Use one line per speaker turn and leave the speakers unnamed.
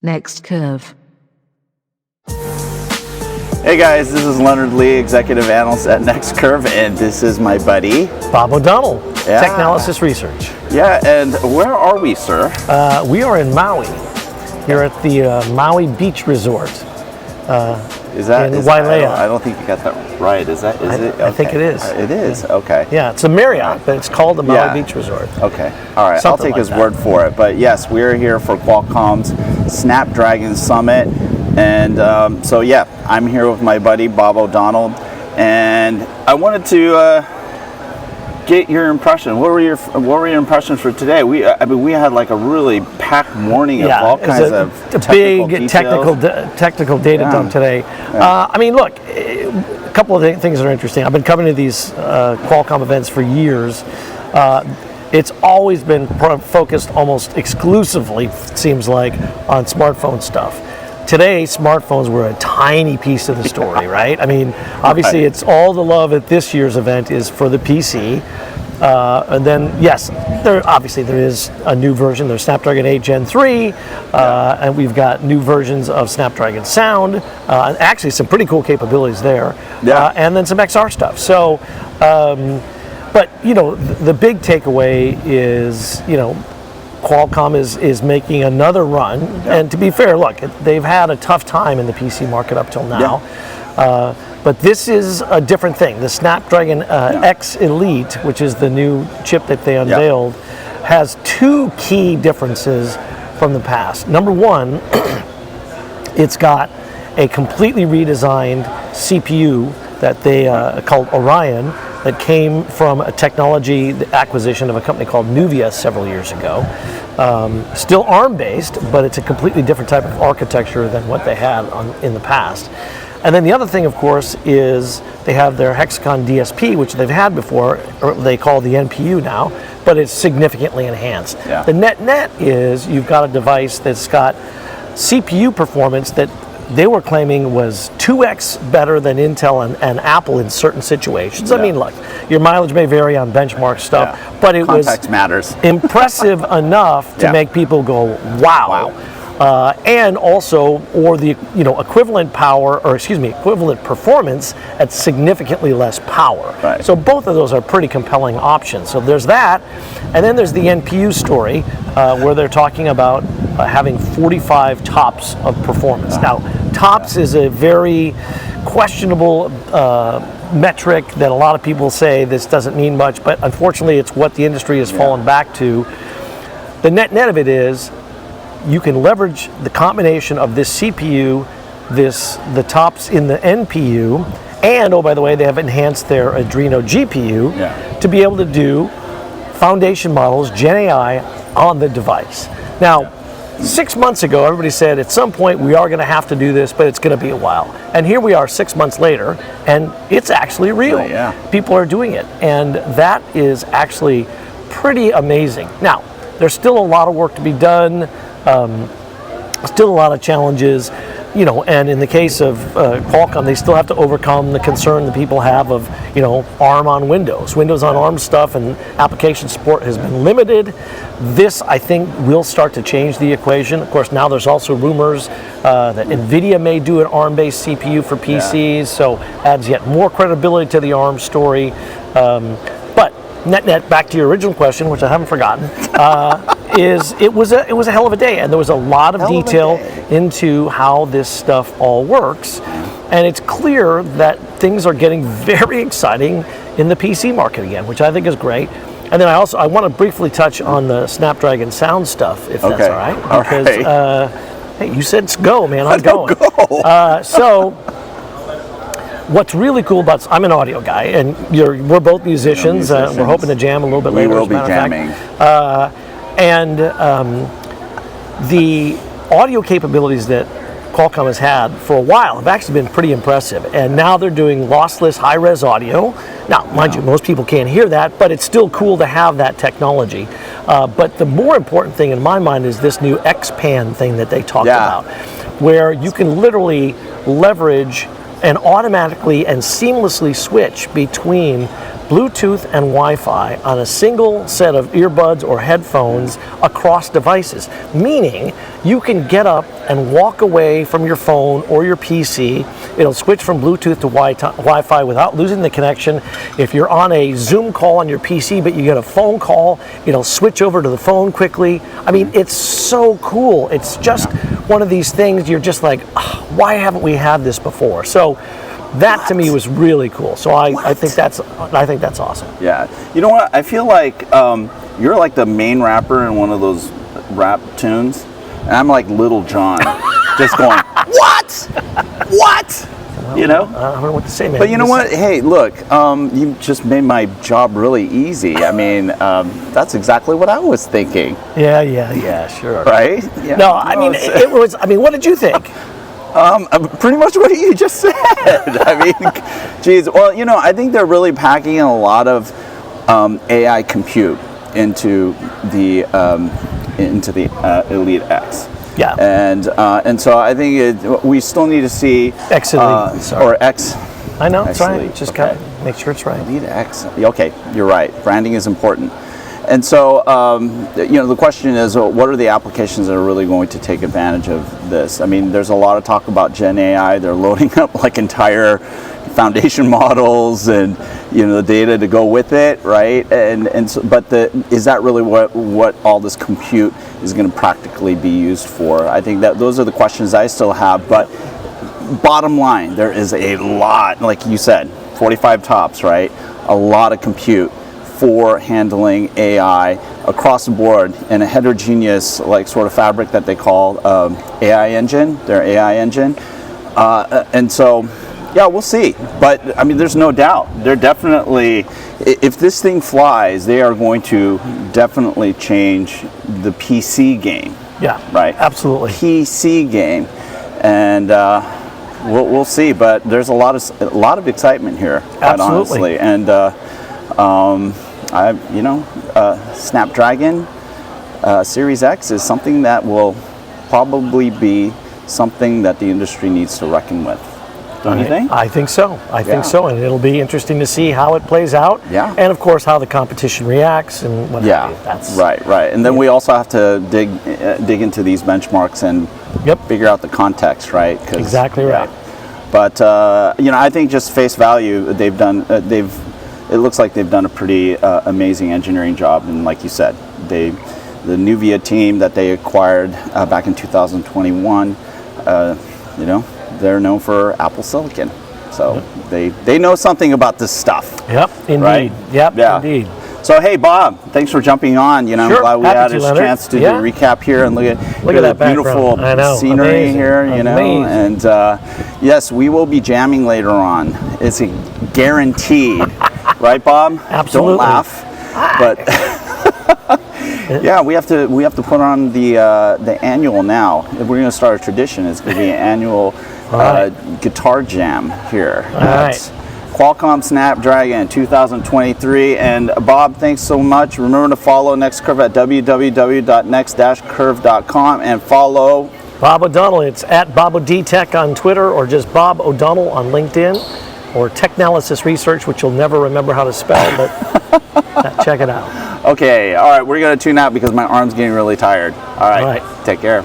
Next curve.
Hey guys, this is Leonard Lee, Executive Analyst at Next Curve, and this is my buddy
Bob O'Donnell, TECHnalysis Research.
Yeah, and where are we, sir?
We are in Maui. You're at the Maui Beach Resort.
Is that
in Wailea?
I don't think you got that right. Is it? Okay.
I think it is.
It is.
Yeah.
Okay.
Yeah, it's a Marriott, but it's called the Maui Beach Resort.
Okay. All right. I'll take his word for it. But yes, we're here for Qualcomm's Snapdragon Summit, and so yeah, I'm here with my buddy Bob O'Donnell, and I wanted to get your impression. What were your impressions for today? I mean, we had like a really packed morning of all kinds of
big technical data dump today.
Yeah.
I mean, look, a couple of things that are interesting. I've been coming to these Qualcomm events for years. It's always been focused almost exclusively, it seems like, on smartphone stuff. Today, smartphones were a tiny piece of the story, right? I mean, obviously, it's all the love at this year's event is for the PC. And then, yes, there is a new version. There's Snapdragon 8 Gen 3, and we've got new versions of Snapdragon Sound, and actually some pretty cool capabilities there, and then some XR stuff. So, but, you know, the big takeaway is, you know, Qualcomm is making another run, and to be fair, look, they've had a tough time in the PC market up till now, but this is a different thing. The Snapdragon X Elite, which is the new chip that they unveiled, has two key differences from the past. Number one, it's got a completely redesigned CPU that they called Orion, that came from a technology acquisition of a company called Nuvia several years ago. Still ARM-based, but it's a completely different type of architecture than what they had in the past. And then the other thing, of course, is they have their Hexagon DSP, which they've had before, or they call the NPU now, but it's significantly enhanced.
Yeah.
The net is you've got a device that's got CPU performance that they were claiming was 2x better than Intel and Apple in certain situations. I mean, look, your mileage may vary on benchmark stuff, but it
Context matters.
Impressive enough to make people go, wow. And also, or the equivalent power, or excuse me, equivalent performance at significantly less power.
Right.
So both of those are pretty compelling options. So there's that, and then there's the NPU story, where they're talking about having 45 TOPS of performance. Now, TOPS is a very questionable metric that a lot of people say this doesn't mean much, but unfortunately, it's what the industry has fallen back to. The net of it is, you can leverage the combination of this CPU, the TOPS in the NPU, and oh, by the way, they have enhanced their Adreno GPU to be able to do foundation models, Gen AI, on the device. Now, 6 months ago, everybody said at some point we are going to have to do this, but it's going to be a while. And here we are 6 months later, and it's actually real. People are doing it, and that is actually pretty amazing. Now, there's still a lot of work to be done. Still a lot of challenges, you know, and in the case of Qualcomm, they still have to overcome the concern that people have of, you know, ARM on Windows. Windows on ARM stuff and application support has been limited. This, I think, will start to change the equation. Of course, now there's also rumors that NVIDIA may do an ARM-based CPU for PCs, so adds yet more credibility to the ARM story. But net, back to your original question, which I haven't forgotten, it was a hell of a day, and there was a lot of detail into how this stuff all works, and it's clear that things are getting very exciting in the PC market again, which I think is great. And then I want to briefly touch on the Snapdragon Sound stuff, if that's all right. Because hey, you said go, man, I'm going. So what's really cool about, I'm an audio guy, and we're both musicians. We're hoping to jam a little bit later.
We will be jamming.
And the audio capabilities that Qualcomm has had for a while have actually been pretty impressive. And now they're doing lossless high-res audio. Now, mind you, most people can't hear that, but it's still cool to have that technology. But the more important thing in my mind is this new X-Pan thing that they talked about, where you can literally leverage and automatically and seamlessly switch between Bluetooth and Wi-Fi on a single set of earbuds or headphones across devices, meaning you can get up and walk away from your phone or your PC. It'll switch from Bluetooth to Wi-Fi without losing the connection. If you're on a Zoom call on your PC but you get a phone call, it'll switch over to the phone quickly. I mean, it's so cool. It's just one of these things you're just like, oh, why haven't we had this before? So that to me was really cool. So I think that's awesome.
Yeah. You know what? I feel like you're like the main rapper in one of those rap tunes, and I'm like Little John, just going, what? What? You know?
I don't know what to say, man.
But you know what? Hey, look, you just made my job really easy. I mean, that's exactly what I was thinking.
Yeah, sure.
Right? Yeah.
No, I mean, it was. I mean, what did you think?
Pretty much what you just said. I mean, geez. Well, you know, I think they're really packing in a lot of AI compute into the Elite X.
Yeah.
And so I think we still need to see
X Elite,
or X.
I know, it's right.
Elite.
Just
Okay.
gotta make sure it's right.
Elite X. Okay, you're right. Branding is important. And so, you know, the question is, what are the applications that are really going to take advantage of this? I mean, there's a lot of talk about Gen AI. They're loading up like entire foundation models and, you know, the data to go with it, right? And so, but is that really what all this compute is going to practically be used for? I think that those are the questions I still have. But bottom line, there is a lot, like you said, 45 tops, right? A lot of compute for handling AI across the board in a heterogeneous, like, sort of fabric that they call AI engine, their AI engine. And so, yeah, we'll see. But I mean, there's no doubt. They're definitely, if this thing flies, they are going to definitely change the PC game.
Yeah,
right.
Absolutely.
PC game, and we'll see. But there's a lot of excitement here, quite honestly. And Snapdragon Series X is something that will probably be something that the industry needs to reckon with. Don't you think?
I think so. I think so, and it'll be interesting to see how it plays out.
Yeah.
And of course, how the competition reacts and what have you.
That's right. And then we also have to dig into these benchmarks and figure out the context, right?
Exactly right.
But you know, I think just face value, it looks like they've done a pretty amazing engineering job, and like you said, the Nuvia team that they acquired back in 2021, you know, they're known for Apple Silicon, so they know something about this stuff.
Yep, indeed.
Right?
Yep, indeed.
So hey, Bob, thanks for jumping on. You know,
sure.
I'm glad we had a chance to do a recap here and look at
that
beautiful scenery here. You know, and yes, we will be jamming later on. It's a guaranteed, right, Bob?
Absolutely.
Don't laugh, but. Yeah, we have to put on the annual now. If we're going to start a tradition, it's going to be an annual guitar jam here at Qualcomm Snapdragon 2023. And Bob, thanks so much. Remember to follow Next Curve at www.next-curve.com and follow
Bob O'Donnell. It's at Bob O'D-Tech on Twitter, or just Bob O'Donnell on LinkedIn, or TECHnalysis Research, which you'll never remember how to spell, but check it out.
Okay, all right, we're going to tune out because my arm's getting really tired. All right. Take care.